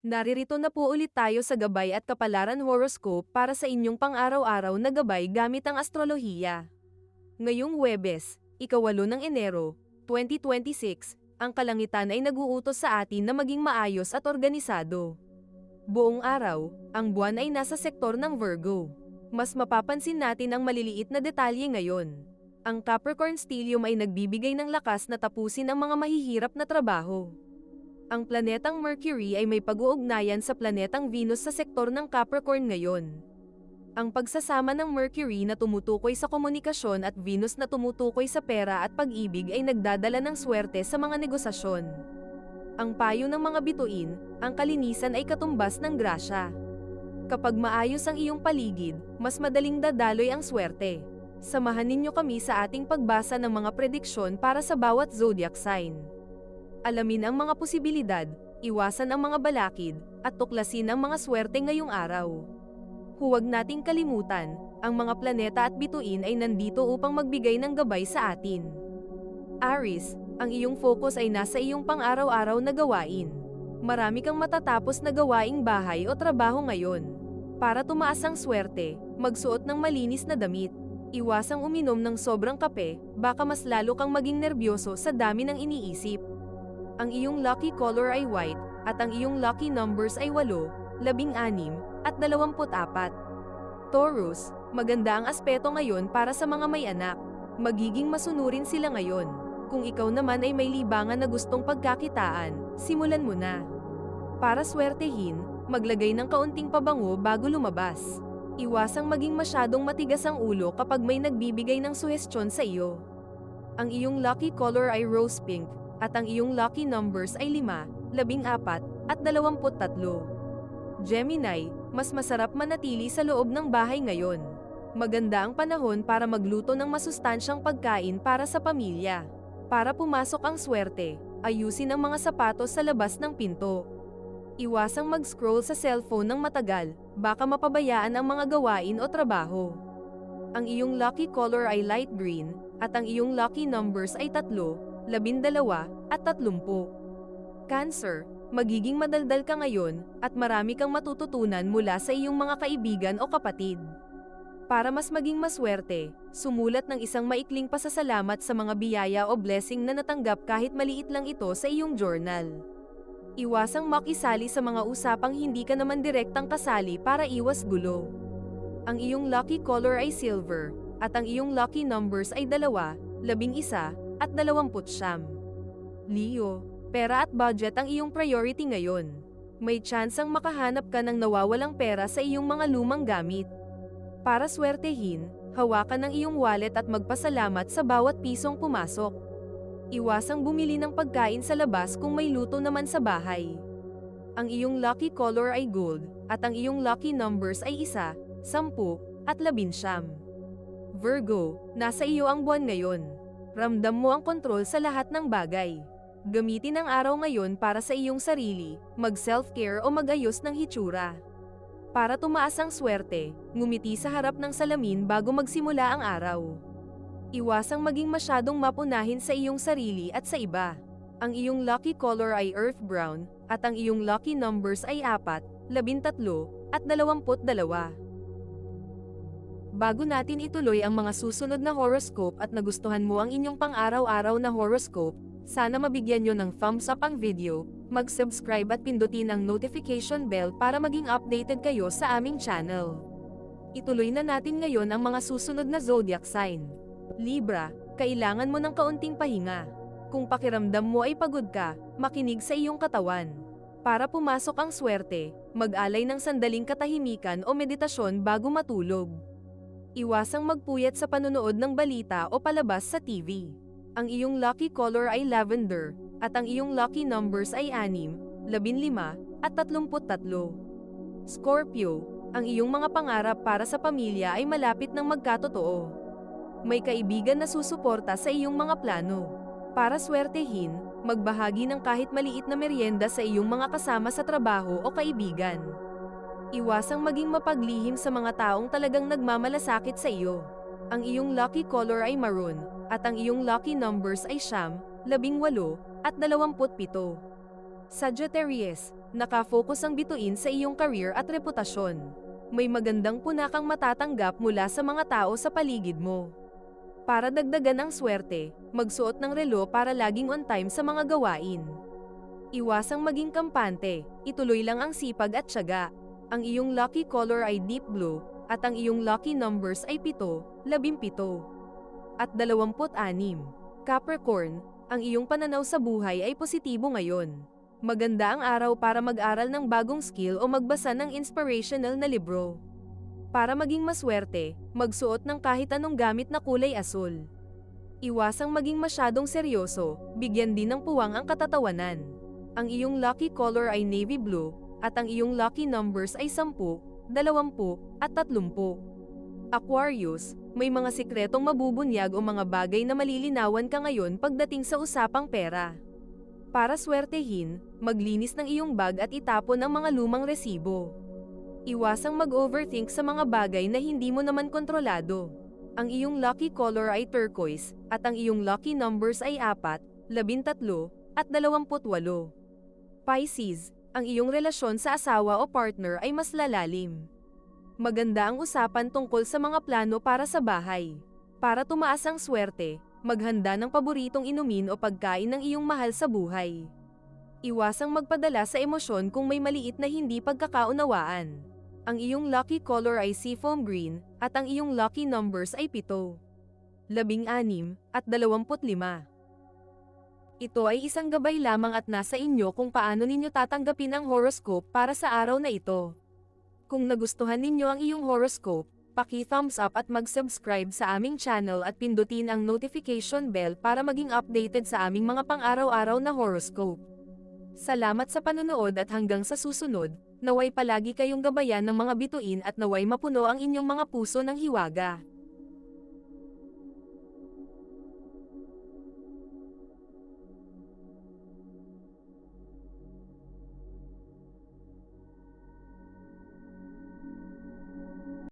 Naririto na po ulit tayo sa gabay at kapalaran horoscope para sa inyong pang-araw-araw na gabay gamit ang astrolohiya. Ngayong Huwebes, ika-8 ng Enero, 2026, ang kalangitan ay nag-uutos sa atin na maging maayos at organisado. Buong araw, ang buwan ay nasa sektor ng Virgo. Mas mapapansin natin ang maliliit na detalye ngayon. Ang Capricorn stellium ay nagbibigay ng lakas na tapusin ang mga mahihirap na trabaho. Ang planetang Mercury ay may pag-uugnayan sa planetang Venus sa sektor ng Capricorn ngayon. Ang pagsasama ng Mercury na tumutukoy sa komunikasyon at Venus na tumutukoy sa pera at pag-ibig ay nagdadala ng swerte sa mga negosasyon. Ang payo ng mga bituin, ang kalinisan ay katumbas ng grasya. Kapag maayos ang iyong paligid, mas madaling dadaloy ang swerte. Samahan ninyo kami sa ating pagbasa ng mga prediksyon para sa bawat zodiac sign. Alamin ang mga posibilidad, iwasan ang mga balakid, at tuklasin ang mga swerte ngayong araw. Huwag nating kalimutan, ang mga planeta at bituin ay nandito upang magbigay ng gabay sa atin. Aries, ang iyong focus ay nasa iyong pang-araw-araw na gawain. Marami kang matatapos na gawaing bahay o trabaho ngayon. Para tumaas ang swerte, magsuot ng malinis na damit. Iwasang uminom ng sobrang kape, baka mas lalo kang maging nerbyoso sa dami ng iniisip. Ang iyong lucky color ay white, at ang iyong lucky numbers ay 8, 16, at 24. Taurus, maganda ang aspeto ngayon para sa mga may anak. Magiging masunurin sila ngayon. Kung ikaw naman ay may libangan na gustong pagkakitaan, simulan mo na. Para swertehin, maglagay ng kaunting pabango bago lumabas. Iwasang maging masyadong matigas ang ulo kapag may nagbibigay ng suhestyon sa iyo. Ang iyong lucky color ay rose pink, at ang iyong lucky numbers ay 5, 14, at 23. Gemini, mas masarap manatili sa loob ng bahay ngayon. Maganda ang panahon para magluto ng masustansyang pagkain para sa pamilya. Para pumasok ang swerte, ayusin ang mga sapatos sa labas ng pinto. Iwasang mag-scroll sa cellphone ng matagal, baka mapabayaan ang mga gawain o trabaho. Ang iyong lucky color ay light green, at ang iyong lucky numbers ay 3, 12, at 30. Cancer, magiging madaldal ka ngayon, at marami kang matututunan mula sa iyong mga kaibigan o kapatid. Para mas maging maswerte, sumulat ng isang maikling pasasalamat sa mga biyaya o blessing na natanggap kahit maliit lang ito sa iyong journal. Iwasang makisali sa mga usapang hindi ka naman direktang kasali para iwas gulo. Ang iyong lucky color ay silver, at ang iyong lucky numbers ay 2, 11, at 20. Leo, pera at budget ang iyong priority ngayon. May tsansang makahanap ka ng nawawalang pera sa iyong mga lumang gamit. Para swertehin, hawakan ang iyong wallet at magpasalamat sa bawat pisong pumasok. Iwasang bumili ng pagkain sa labas kung may luto naman sa bahay. Ang iyong lucky color ay gold, at ang iyong lucky numbers ay 1, 10, at 11. Virgo, nasa iyo ang buwan ngayon. Ramdam mo ang kontrol sa lahat ng bagay. Gamitin ang araw ngayon para sa iyong sarili, mag-self-care o mag-ayos ng hitsura. Para tumaas ang swerte, ngumiti sa harap ng salamin bago magsimula ang araw. Iwasang maging masyadong mapunahin sa iyong sarili at sa iba. Ang iyong lucky color ay earth brown, at ang iyong lucky numbers ay 4, 13, at 22. Bago natin ituloy ang mga susunod na horoscope at nagustuhan mo ang inyong pang-araw-araw na horoscope, sana mabigyan nyo ng thumbs up ang video, mag-subscribe at pindutin ang notification bell para maging updated kayo sa aming channel. Ituloy na natin ngayon ang mga susunod na zodiac sign. Libra, kailangan mo ng kaunting pahinga. Kung pakiramdam mo ay pagod ka, makinig sa iyong katawan. Para pumasok ang swerte, mag-alay ng sandaling katahimikan o meditasyon bago matulog. Iwasang magpuyat sa panonood ng balita o palabas sa TV. Ang iyong lucky color ay lavender, at ang iyong lucky numbers ay 6, 15, at 33. Scorpio, ang iyong mga pangarap para sa pamilya ay malapit ng magkatotoo. May kaibigan na susuporta sa iyong mga plano. Para swertehin, magbahagi ng kahit maliit na merienda sa iyong mga kasama sa trabaho o kaibigan. Iwasang maging mapaglihim sa mga taong talagang nagmamalasakit sa iyo. Ang iyong lucky color ay maroon, at ang iyong lucky numbers ay 9, 18, at 27. Sagittarius, nakafocus ang bituin sa iyong career at reputasyon. May magandang punakang matatanggap mula sa mga tao sa paligid mo. Para dagdagan ang swerte, magsuot ng relo para laging on time sa mga gawain. Iwasang maging kampante, ituloy lang ang sipag at tiyaga. Ang iyong lucky color ay deep blue, at ang iyong lucky numbers ay 7, 17, at 26. Capricorn, ang iyong pananaw sa buhay ay positibo ngayon. Maganda ang araw para mag-aral ng bagong skill o magbasa ng inspirational na libro. Para maging maswerte, magsuot ng kahit anong gamit na kulay asul. Iwasang maging masyadong seryoso, bigyan din ng puwang ang katatawanan. Ang iyong lucky color ay navy blue, at ang iyong lucky numbers ay 10, 20, at 30. Aquarius, may mga sikretong mabubunyag o mga bagay na malilinawan ka ngayon pagdating sa usapang pera. Para swertehin, maglinis ng iyong bag at itapon ang mga lumang resibo. Iwasang mag-overthink sa mga bagay na hindi mo naman kontrolado. Ang iyong lucky color ay turquoise, at ang iyong lucky numbers ay 4, 13, at 28. Pisces, ang iyong relasyon sa asawa o partner ay mas lalalim. Maganda ang usapan tungkol sa mga plano para sa bahay. Para tumaas ang swerte, maghanda ng paboritong inumin o pagkain ng iyong mahal sa buhay. Iwasang magpadala sa emosyon kung may maliit na hindi pagkakaunawaan. Ang iyong lucky color ay seafoam green, at ang iyong lucky numbers ay 7, 16, at 25. Ito ay isang gabay lamang at nasa inyo kung paano ninyo tatanggapin ang horoscope para sa araw na ito. Kung nagustuhan ninyo ang iyong horoscope, paki-thumbs up at mag-subscribe sa aming channel at pindutin ang notification bell para maging updated sa aming mga pang-araw-araw na horoscope. Salamat sa panonood at hanggang sa susunod, naway palagi kayong gabayan ng mga bituin at naway mapuno ang inyong mga puso ng hiwaga.